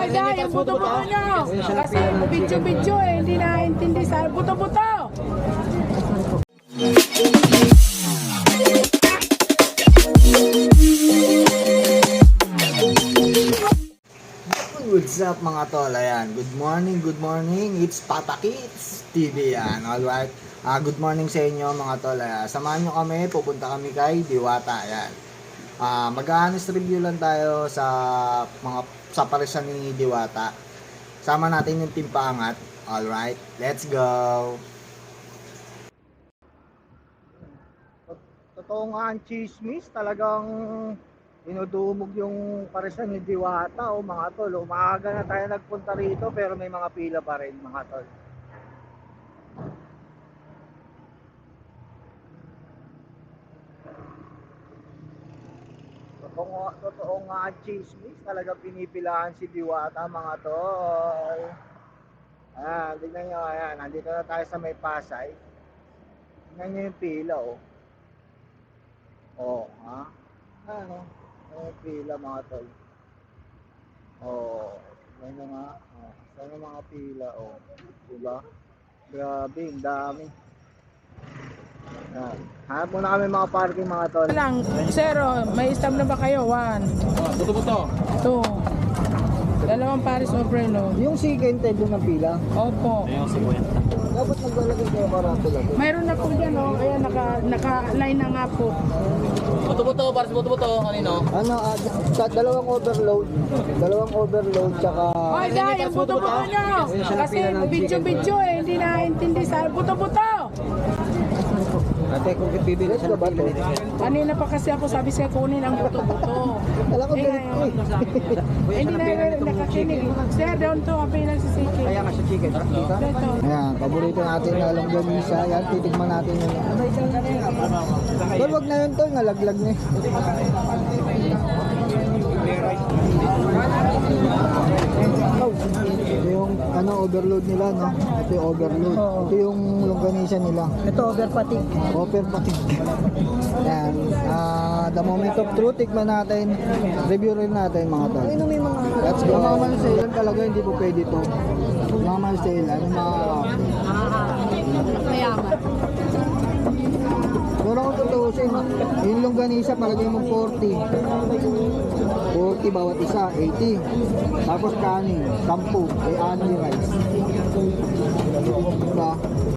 Hoy, guys, yung buto-buto nyo. Kasi video-video eh, hindi naintindi sa buto-buto. What's up mga tol? Ayan, good morning. It's Papa Kids TV yan, alright. Good morning sa inyo mga tol. Samahan nyo kami, pupunta kami kay Diwata. Ayan. Mag-honest review lang tayo sa parisan ni Diwata. Sama natin yung Team Paangat. Alright, let's go. Totoo nga ang chismis, talagang dinudumog yung parisan ni Diwata o mga tol. Umaga na tayo nagpunta rito pero may mga pila pa rin mga tol. Totoo nga ang chismis, talagang pinipilahan si Diwata mga tol. Ayan, tignan nyo, ayan, nandito na tayo sa may Pasay. Tignan nyo yung pila oh. Oh, ha? Ano? Ano yung pila mga tol? Oh, tignan nyo nga. Oh, saan yung mga pila oh. Diba? Grabe, ang dami. Ayan. Hanap muna kami mga parking mga tol. Lang, zero, may stamp na ba kayo? 1, Buto-buto. 2, dalawang Paris Obrelo. Yung second time doon ng pila, Opo. Ayun, 50. dapat maglalagay kayo barato lang. Mayroon na po dyan, oh. Kaya naka-line na nga po. Buto-buto, para sa buto-buto, kanino? Ano, dalawang overload, tsaka... Hoy, guys, yung buto-buto nyo. Kasi video-video eh, hindi naintindi sa buto-buto. Ate, kung bibili sa ba ito? Kanina pa kasi ako sabi siya kunin ang buto-buto. Alam ko, galit ko eh. Hindi na nakakinig. Sir, down to, kapay lang si Siki. Kaya nga sa chicken. Dito. Ayan, paborito natin na longganisa. Yan, titigman natin yun. Tol, wag na yun tol, nalaglag na eh. Ito yung overload nila, no? Ito yung overload. Ito yung longganisa nila. Ito, overpatig. Open patig. Yan. The moment of truth, tikman natin. Review rin natin mga tol. Let's go. Mga Marcelo talaga hindi po pwede to. Mga Marcelo, Mayaman. pero kung tutuusin, yung longganisa palagay mo 40. 40 bawat isa, 80. Tapos kanin, 10, ay only rice. Diba?